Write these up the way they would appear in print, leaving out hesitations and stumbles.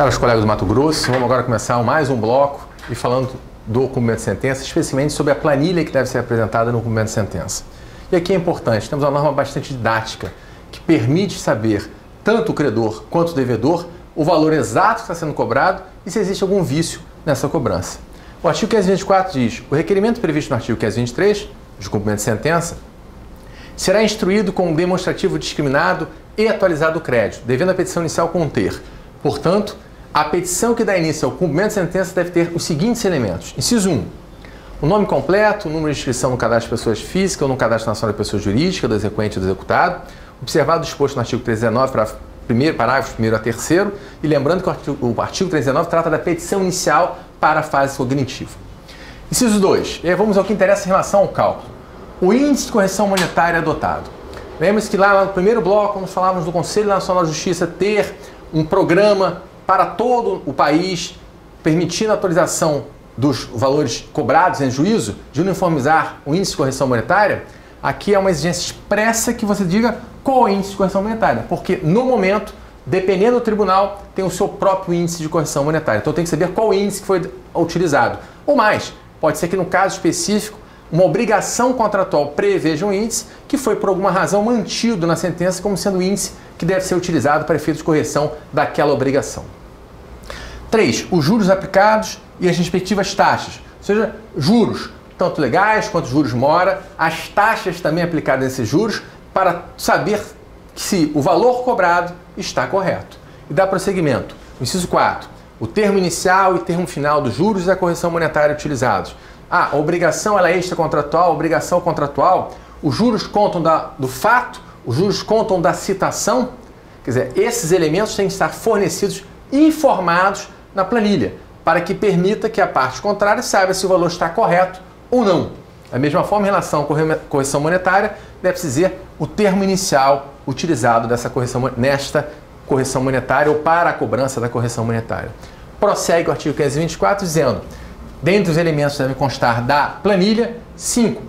Caros colegas do Mato Grosso, vamos agora começar mais um bloco e falando do cumprimento de sentença, especialmente sobre a planilha que deve ser apresentada no cumprimento de sentença. E aqui é importante, temos uma norma bastante didática que permite saber tanto o credor quanto o devedor o valor exato que está sendo cobrado e se existe algum vício nessa cobrança. O artigo 524 diz: o requerimento previsto no artigo 523, de cumprimento de sentença, será instruído com um demonstrativo discriminado e atualizado do crédito, devendo a petição inicial conter. Portanto, a petição que dá início ao cumprimento de sentença deve ter os seguintes elementos. Inciso 1. O nome completo, o número de inscrição no cadastro de pessoas físicas ou no cadastro nacional de pessoas jurídicas, do exequente ou do executado, observado o disposto no artigo 319, parágrafo 1º a 3º, e lembrando que o artigo 319 trata da petição inicial para a fase cognitiva. Inciso 2. E aí vamos ao que interessa em relação ao cálculo. O índice de correção monetária adotado. Lembre-se que lá no primeiro bloco, nós falávamos do Conselho Nacional de Justiça ter um programa para todo o país, permitindo a atualização dos valores cobrados em juízo, de uniformizar o índice de correção monetária. Aqui é uma exigência expressa que você diga qual é o índice de correção monetária, porque no momento, dependendo do tribunal, tem o seu próprio índice de correção monetária. Então tem que saber qual índice que foi utilizado. Ou mais, pode ser que no caso específico, uma obrigação contratual preveja um índice que foi por alguma razão mantido na sentença como sendo o índice que deve ser utilizado para efeitos de correção daquela obrigação. 3. Os juros aplicados e as respectivas taxas, ou seja, juros, tanto legais quanto juros mora, as taxas também aplicadas a esses juros, para saber se o valor cobrado está correto. E dá prosseguimento. Inciso 4. O termo inicial e termo final dos juros e da correção monetária utilizados. A obrigação ela é extracontratual, obrigação contratual, os juros contam do fato, os juros contam da citação. Quer dizer, esses elementos têm que estar fornecidos e informados na planilha, para que permita que a parte contrária saiba se o valor está correto ou não. Da mesma forma, em relação à correção monetária, deve-se dizer o termo inicial utilizado nesta correção monetária ou para a cobrança da correção monetária. Prossegue o artigo 524 dizendo: dentre os elementos devem constar da planilha, 5.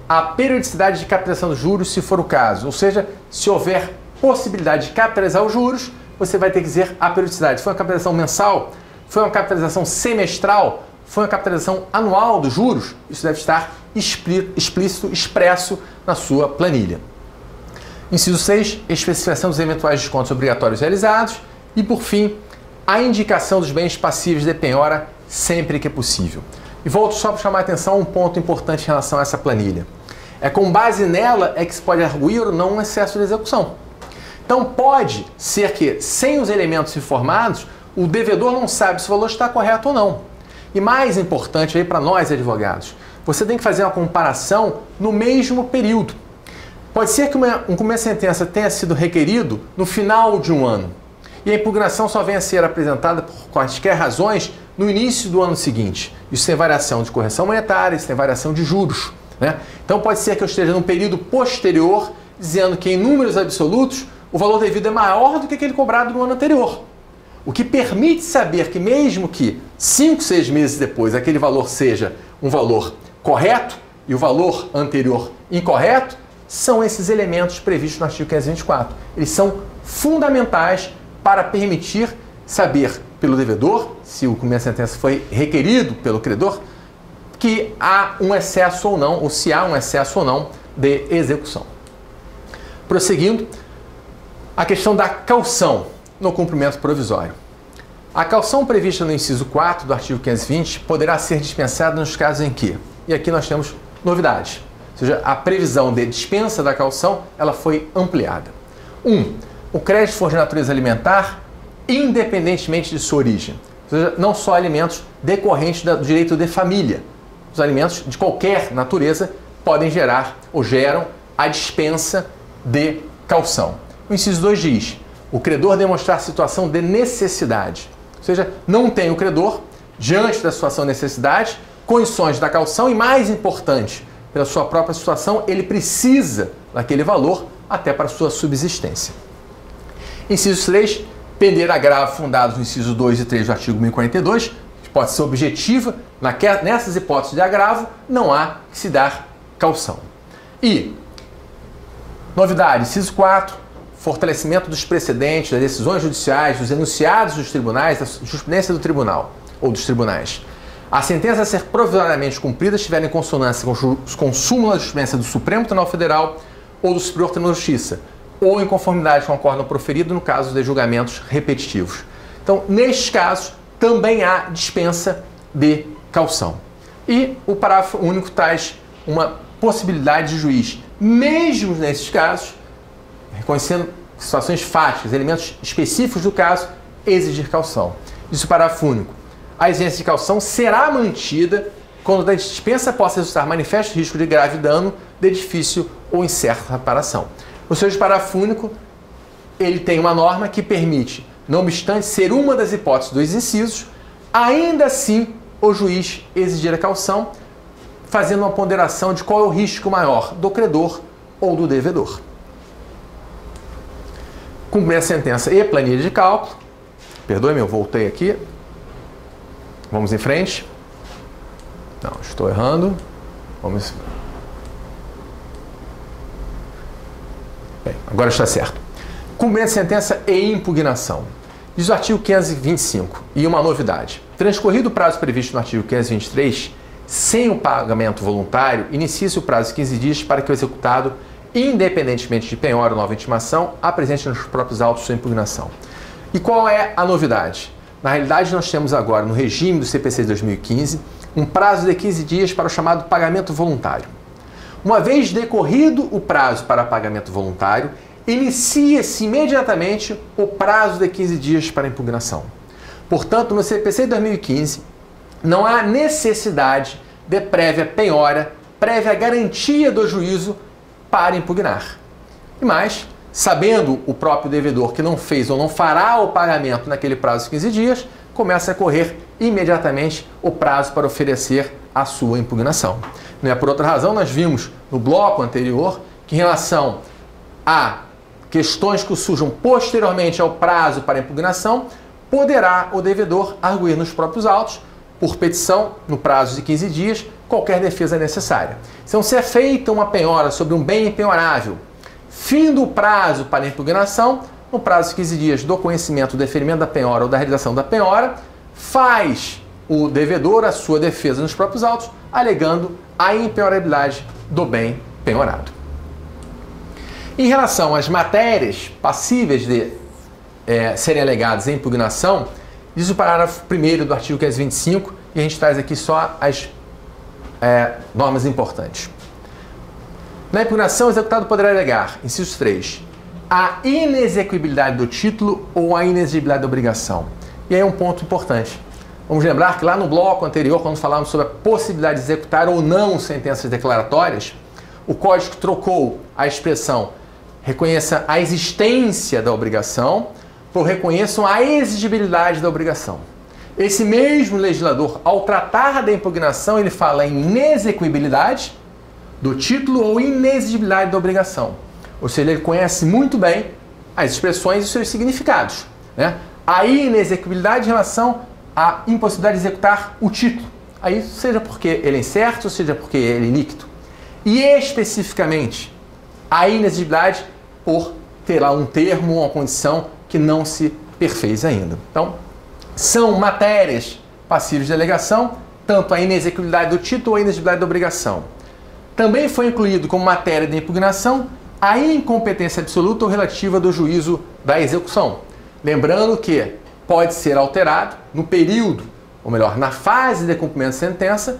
A periodicidade de capitalização dos juros, se for o caso. Ou seja, se houver possibilidade de capitalizar os juros, você vai ter que dizer a periodicidade. Se foi uma capitalização mensal, foi uma capitalização semestral, foi uma capitalização anual dos juros, isso deve estar explícito, expresso na sua planilha. Inciso 6, especificação dos eventuais descontos obrigatórios realizados. E, por fim, a indicação dos bens passíveis de penhora sempre que é possível. E volto só para chamar a atenção a um ponto importante em relação a essa planilha. É com base nela é que se pode arguir ou não um excesso de execução. Então pode ser que, sem os elementos informados, o devedor não sabe se o valor está correto ou não. E mais importante aí para nós advogados, você tem que fazer uma comparação no mesmo período. Pode ser que um cumprimento de sentença tenha sido requerido no final de um ano e a impugnação só venha a ser apresentada por quaisquer razões no início do ano seguinte. Isso tem variação de correção monetária, isso tem variação de juros, né? Então pode ser que eu esteja num período posterior dizendo que em números absolutos o valor devido é maior do que aquele cobrado no ano anterior. O que permite saber que mesmo que 5, 6 meses depois aquele valor seja um valor correto e o valor anterior incorreto, são esses elementos previstos no artigo 524. Eles são fundamentais para permitir saber pelo devedor, se o cumprimento de sentença foi requerido pelo credor, que há um excesso ou não, ou se há um excesso ou não de execução. Prosseguindo, a questão da caução no cumprimento provisório. A caução prevista no inciso 4 do artigo 520 poderá ser dispensada nos casos em que, e aqui nós temos novidades, ou seja, a previsão de dispensa da caução ela foi ampliada. 1. O crédito for de natureza alimentar, independentemente de sua origem, ou seja, não só alimentos decorrentes do direito de família. Os alimentos de qualquer natureza podem gerar ou geram a dispensa de caução. O inciso 2 diz: o credor demonstrar situação de necessidade, ou seja, não tem o credor, diante da situação de necessidade, condições da caução e, mais importante, pela sua própria situação, ele precisa daquele valor até para sua subsistência. Inciso 3, pender agravo fundados no inciso 2 e 3 do artigo 1042, que pode ser objetiva, nessas hipóteses de agravo, não há que se dar caução. E, novidade, inciso 4, fortalecimento dos precedentes, das decisões judiciais, dos enunciados dos tribunais, da jurisprudência do tribunal ou dos tribunais. A sentença a ser provisoriamente cumprida estiver em consonância com súmula de jurisprudência do Supremo Tribunal Federal ou do Superior Tribunal de Justiça, ou em conformidade com o acórdão proferido no caso de julgamentos repetitivos. Então, nestes casos, também há dispensa de caução. E o parágrafo único traz uma possibilidade de juiz, mesmo nesses casos, reconhecendo situações fáticas, elementos específicos do caso, exigir caução. Diz o parágrafo único. A exigência de caução será mantida quando da dispensa possa resultar manifesto risco de grave dano de difícil ou incerta reparação. Ou seja, o parágrafo único ele tem uma norma que permite, não obstante ser uma das hipóteses dos incisos, ainda assim o juiz exigir a caução, fazendo uma ponderação de qual é o risco maior, do credor ou do devedor. Cumprir a sentença e planilha de cálculo. Perdoe-me, eu voltei aqui. Vamos em frente. Não, estou errando. Vamos. Bem, agora está certo. Cumprir a sentença e impugnação. Diz o artigo 525. E uma novidade. Transcorrido o prazo previsto no artigo 523, sem o pagamento voluntário, inicia-se o prazo de 15 dias para que o executado, independentemente de penhora ou nova intimação, apresente nos próprios autos sua impugnação. E qual é a novidade? Na realidade, nós temos agora, no regime do CPC de 2015, um prazo de 15 dias para o chamado pagamento voluntário. Uma vez decorrido o prazo para pagamento voluntário, inicia-se imediatamente o prazo de 15 dias para impugnação. Portanto, no CPC de 2015, não há necessidade de prévia penhora, prévia garantia do juízo para impugnar. E mais, sabendo o próprio devedor que não fez ou não fará o pagamento naquele prazo de 15 dias, começa a correr imediatamente o prazo para oferecer a sua impugnação. Não é por outra razão, nós vimos no bloco anterior que em relação a questões que surjam posteriormente ao prazo para impugnação, poderá o devedor arguir nos próprios autos, por petição, no prazo de 15 dias, qualquer defesa necessária. Então, se é feita uma penhora sobre um bem impenhorável, fim do prazo para impugnação, no prazo de 15 dias do conhecimento do deferimento da penhora ou da realização da penhora, faz o devedor a sua defesa nos próprios autos, alegando a impenhorabilidade do bem penhorado. Em relação às matérias passíveis de serem alegadas em impugnação, diz o parágrafo 1º do artigo 525, e a gente traz aqui só as normas importantes. Na impugnação, o executado poderá alegar, inciso 3, a inexequibilidade do título ou a inexigibilidade da obrigação. E aí é um ponto importante. Vamos lembrar que lá no bloco anterior, quando falamos sobre a possibilidade de executar ou não sentenças declaratórias, o Código trocou a expressão reconheça a existência da obrigação por reconheçam a exigibilidade da obrigação. Esse mesmo legislador, ao tratar da impugnação, ele fala em inexequibilidade do título ou inexigibilidade da obrigação. Ou seja, ele conhece muito bem as expressões e os seus significados, né? A inexequibilidade em relação à impossibilidade de executar o título. Aí, seja porque ele é incerto, seja porque ele é líquido. E especificamente, a inexigibilidade por ter lá um termo ou uma condição que não se perfez ainda. Então, são matérias passíveis de alegação, tanto a inexequibilidade do título ou a inexigibilidade da obrigação. Também foi incluído como matéria de impugnação a incompetência absoluta ou relativa do juízo da execução. Lembrando que pode ser alterado no período, ou melhor, na fase de cumprimento de sentença,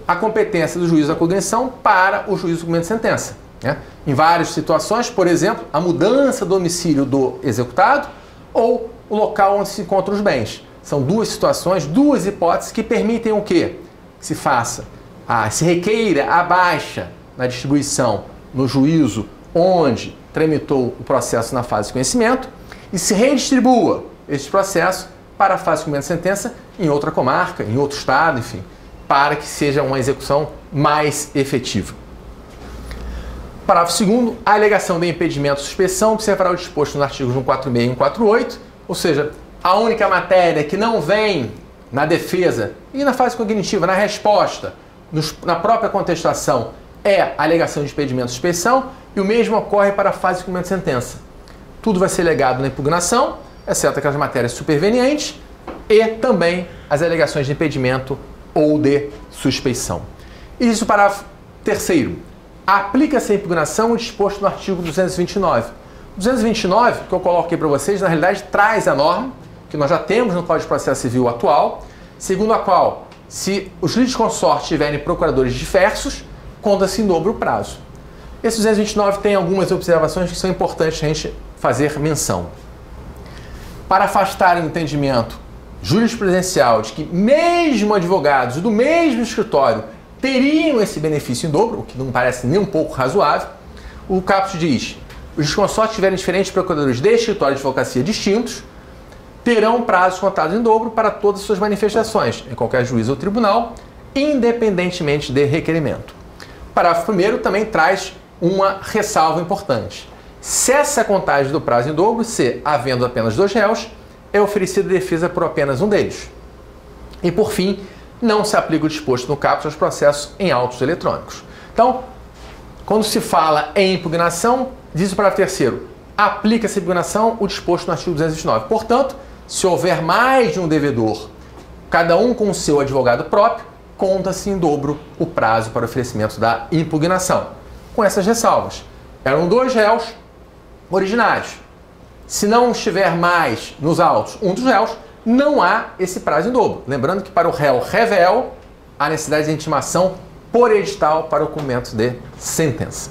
a competência do juízo da cognição para o juízo do cumprimento de sentença, né? Em várias situações, por exemplo, a mudança do domicílio do executado ou o local onde se encontram os bens. São duas situações, duas hipóteses que permitem o quê? Que se faça, se requeira a baixa na distribuição no juízo onde tramitou o processo na fase de conhecimento e se redistribua este processo para a fase de cumprimento de sentença em outra comarca, em outro estado, enfim, para que seja uma execução mais efetiva. Parágrafo 2º, a alegação de impedimento ou suspensão observará o disposto nos artigos 146 e 148, ou seja, a única matéria que não vem na defesa e na fase cognitiva, na resposta, na própria contestação, é a alegação de impedimento ou suspensão, e o mesmo ocorre para a fase de cumprimento de sentença. tudo vai ser legado na impugnação, exceto aquelas matérias supervenientes e também as alegações de impedimento ou de suspeição. E diz o parágrafo 3º. Aplica-se a impugnação o disposto no artigo 229. 229, que eu coloquei para vocês, na realidade traz a norma que nós já temos no Código de Processo Civil atual, segundo a qual, se os litisconsortes tiverem procuradores diversos, conta-se em dobro o prazo. Esse 229 tem algumas observações que são importantes a gente fazer menção. Para afastar o entendimento jurisprudencial de que mesmo advogados do mesmo escritório teriam esse benefício em dobro, o que não parece nem um pouco razoável, o caput diz: os litisconsortes tiverem diferentes procuradores de escritório de advocacia distintos, terão prazos contados em dobro para todas as suas manifestações, em qualquer juízo ou tribunal, independentemente de requerimento. O parágrafo 1º também traz uma ressalva importante. Cessa a contagem do prazo em dobro se, havendo apenas 2 réus, é oferecida defesa por apenas um deles. E, por fim, não se aplica o disposto no caput aos processos em autos eletrônicos. Então, quando se fala em impugnação, diz o parágrafo 3º, aplica-se a impugnação o disposto no artigo 229. Portanto, se houver mais de um devedor, cada um com o seu advogado próprio, conta-se em dobro o prazo para oferecimento da impugnação. Com essas ressalvas, eram 2 réus originários. Se não estiver mais nos autos um dos réus, não há esse prazo em dobro. Lembrando que para o réu revel, há necessidade de intimação por edital para o cumprimento de sentença.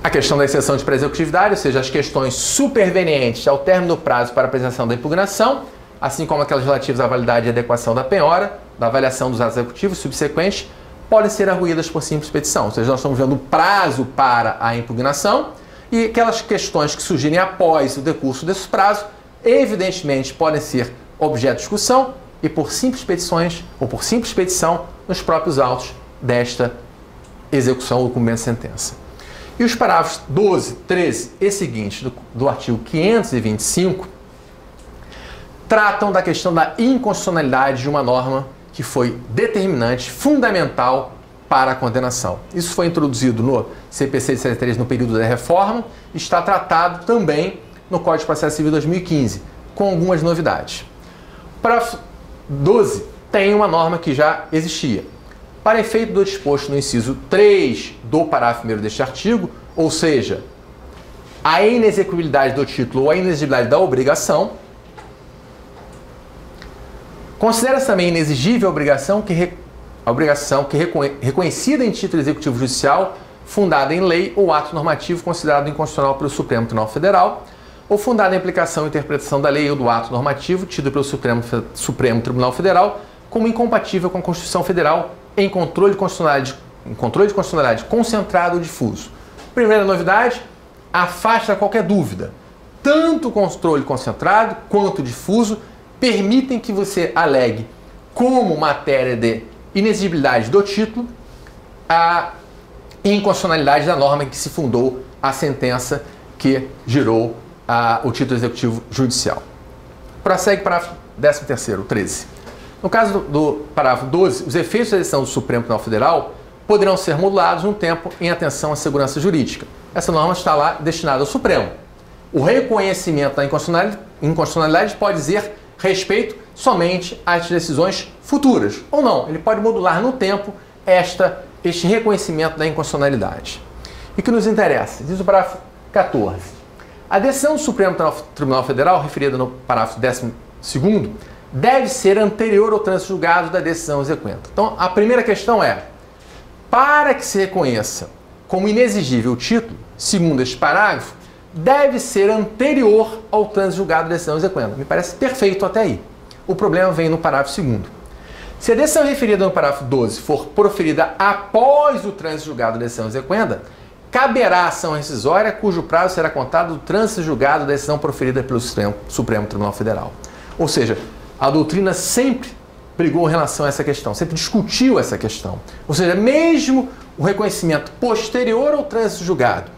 A questão da exceção de pré-executividade, ou seja, as questões supervenientes ao término do prazo para a apresentação da impugnação, assim como aquelas relativas à validade e adequação da penhora, da avaliação dos atos executivos subsequentes, podem ser arguídas por simples petição. Ou seja, nós estamos vendo o prazo para a impugnação e aquelas questões que surgirem após o decurso desse prazo, evidentemente, podem ser objeto de discussão e por simples petições ou por simples petição nos próprios autos desta execução ou cumprimento de sentença. E os parágrafos 12, 13 e seguintes do artigo 525 tratam da questão da inconstitucionalidade de uma norma que foi determinante, fundamental para a condenação. Isso foi introduzido no CPC de 73 no período da reforma e está tratado também no Código de Processo Civil 2015, com algumas novidades. O parágrafo 12 tem uma norma que já existia. Para efeito do disposto no inciso 3 do parágrafo 1º deste artigo, ou seja, a inexequibilidade do título ou a inexigibilidade da obrigação, considera-se também inexigível a obrigação reconhecida em título executivo judicial, fundada em lei ou ato normativo considerado inconstitucional pelo Supremo Tribunal Federal, ou fundada em aplicação e interpretação da lei ou do ato normativo tido pelo Supremo Tribunal Federal como incompatível com a Constituição Federal em controle de constitucionalidade concentrado ou difuso. Primeira novidade, afasta qualquer dúvida. Tanto o controle concentrado quanto difuso permitem que você alegue como matéria de inexigibilidade do título a inconstitucionalidade da norma em que se fundou a sentença que gerou o título executivo judicial. Prossegue para o parágrafo 13º, 13. No caso do parágrafo 12, os efeitos da decisão do Supremo Tribunal Federal poderão ser modulados no tempo em atenção à segurança jurídica. Essa norma está lá destinada ao Supremo. O reconhecimento da inconstitucionalidade pode dizer respeito somente às decisões futuras, ou não, ele pode modular no tempo este reconhecimento da inconstitucionalidade. E que nos interessa, diz o parágrafo 14. A decisão do Supremo Tribunal Federal, referida no parágrafo 12º, deve ser anterior ao trânsito julgado da decisão exequenta. Então, a primeira questão é, para que se reconheça como inexigível o título, segundo este parágrafo, deve ser anterior ao trânsito julgado da decisão exequenta. Me parece perfeito até aí. O problema vem no parágrafo 2º. Se a decisão referida no parágrafo 12 for proferida após o trânsito julgado da decisão exequenda, caberá a ação rescisória cujo prazo será contado do trânsito julgado da decisão proferida pelo Supremo Tribunal Federal. Ou seja, a doutrina sempre brigou em relação a essa questão, sempre discutiu essa questão. Ou seja, mesmo o reconhecimento posterior ao trânsito julgado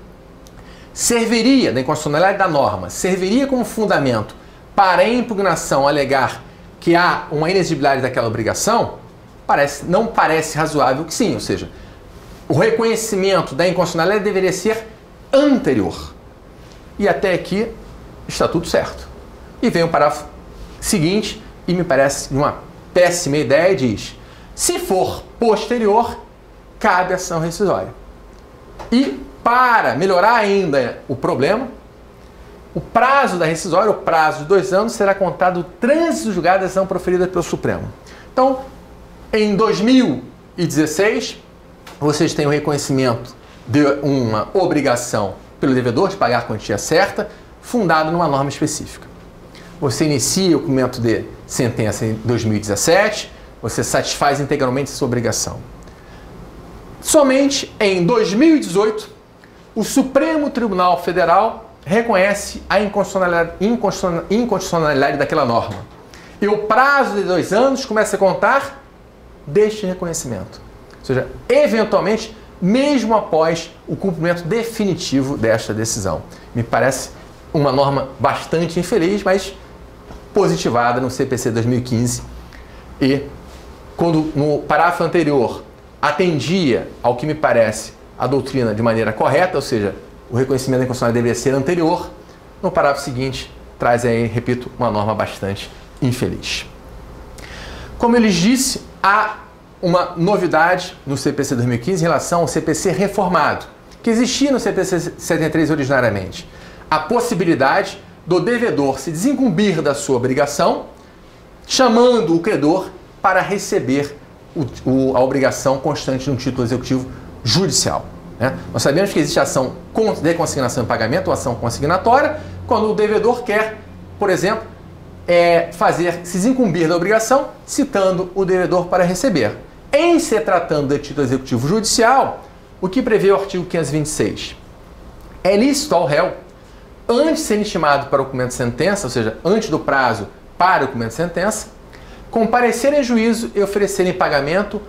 serviria, da inconstitucionalidade da norma, serviria como fundamento para a impugnação alegar que há uma inexigibilidade daquela obrigação, não parece razoável que sim. Ou seja, o reconhecimento da inconstitucionalidade deveria ser anterior. E até aqui está tudo certo. E vem o parágrafo seguinte, e me parece uma péssima ideia, diz: se for posterior, cabe ação rescisória. E para melhorar ainda o problema, o prazo da rescisória, o prazo de 2 anos, será contado o trânsito julgado da decisão proferida pelo Supremo. Então, em 2016, vocês têm o reconhecimento de uma obrigação pelo devedor de pagar a quantia certa, fundado numa norma específica. Você inicia o cumprimento de sentença em 2017, você satisfaz integralmente sua obrigação. Somente em 2018, o Supremo Tribunal Federal reconhece a inconstitucionalidade daquela norma. E o prazo de 2 anos começa a contar deste reconhecimento. Ou seja, eventualmente, mesmo após o cumprimento definitivo desta decisão. Me parece uma norma bastante infeliz, mas positivada no CPC 2015. E quando no parágrafo anterior atendia ao que me parece a doutrina de maneira correta, ou seja, o reconhecimento da inconstitucionalidade deveria ser anterior, no parágrafo seguinte traz aí, repito, uma norma bastante infeliz. Como eu lhes disse, há uma novidade no CPC 2015 em relação ao CPC reformado, que existia no CPC 73 originariamente. A possibilidade do devedor se desincumbir da sua obrigação, chamando o credor para receber a obrigação constante no título executivo judicial. Nós sabemos que existe ação de consignação e pagamento, ou ação consignatória, quando o devedor quer, por exemplo, se desincumbir da obrigação, citando o devedor para receber. Em se tratando de título executivo judicial, o que prevê o artigo 526? É lícito ao réu, antes de ser intimado para o cumprimento de sentença, ou seja, antes do prazo para o cumprimento de sentença, comparecer em juízo e oferecer em pagamento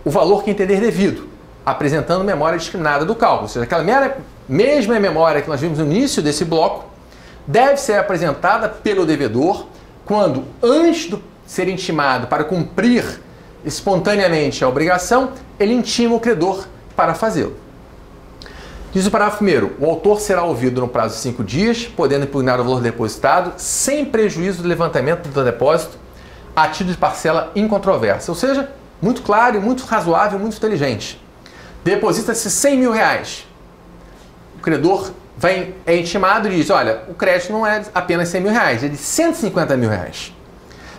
o valor que entender devido, apresentando memória discriminada do cálculo. Ou seja, aquela mesma memória que nós vimos no início desse bloco deve ser apresentada pelo devedor quando, antes de ser intimado para cumprir espontaneamente a obrigação, ele intima o credor para fazê-lo. Diz o parágrafo 1º, o autor será ouvido no prazo de 5 dias, podendo impugnar o valor depositado sem prejuízo do levantamento do depósito a título de parcela incontroversa. Ou seja, muito claro, muito razoável, muito inteligente. Deposita-se 100 mil reais. O credor é intimado e diz, olha, o crédito não é apenas 100 mil reais, é de 150 mil reais.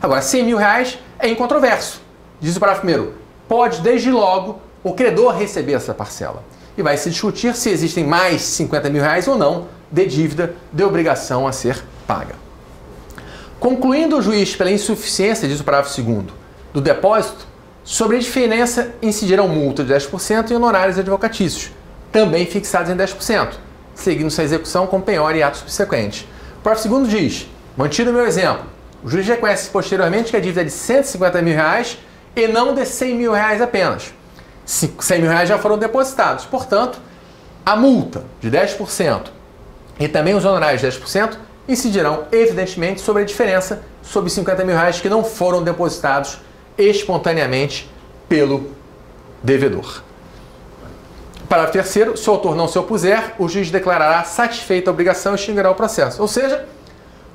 Agora, 100 mil reais é incontroverso. Diz o parágrafo 1º, pode desde logo o credor receber essa parcela. E vai se discutir se existem mais 50 mil reais ou não de dívida de obrigação a ser paga. Concluindo o juiz pela insuficiência, diz o parágrafo 2º, do depósito, sobre a diferença incidirão multa de 10% e honorários advocatícios, também fixados em 10%, seguindo-se a execução com penhora e atos subsequentes. O parágrafo 2º diz, mantido o meu exemplo, o juiz reconhece posteriormente que a dívida é de 150 mil reais e não de 100 mil reais apenas. 100 mil reais já foram depositados, portanto, a multa de 10% e também os honorários de 10% incidirão, evidentemente, sobre a diferença sobre 50 mil reais que não foram depositados espontaneamente pelo devedor. Parágrafo 3º, se o autor não se opuser, o juiz declarará satisfeita a obrigação e extinguirá o processo. Ou seja,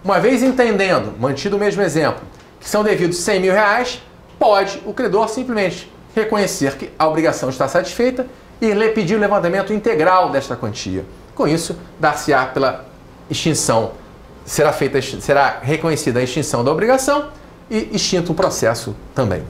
uma vez entendendo, mantido o mesmo exemplo, que são devidos 100 mil reais, pode o credor simplesmente reconhecer que a obrigação está satisfeita e lhe pedir o levantamento integral desta quantia. Com isso, dar-se-á pela extinção, será reconhecida a extinção da obrigação e extinto o processo também.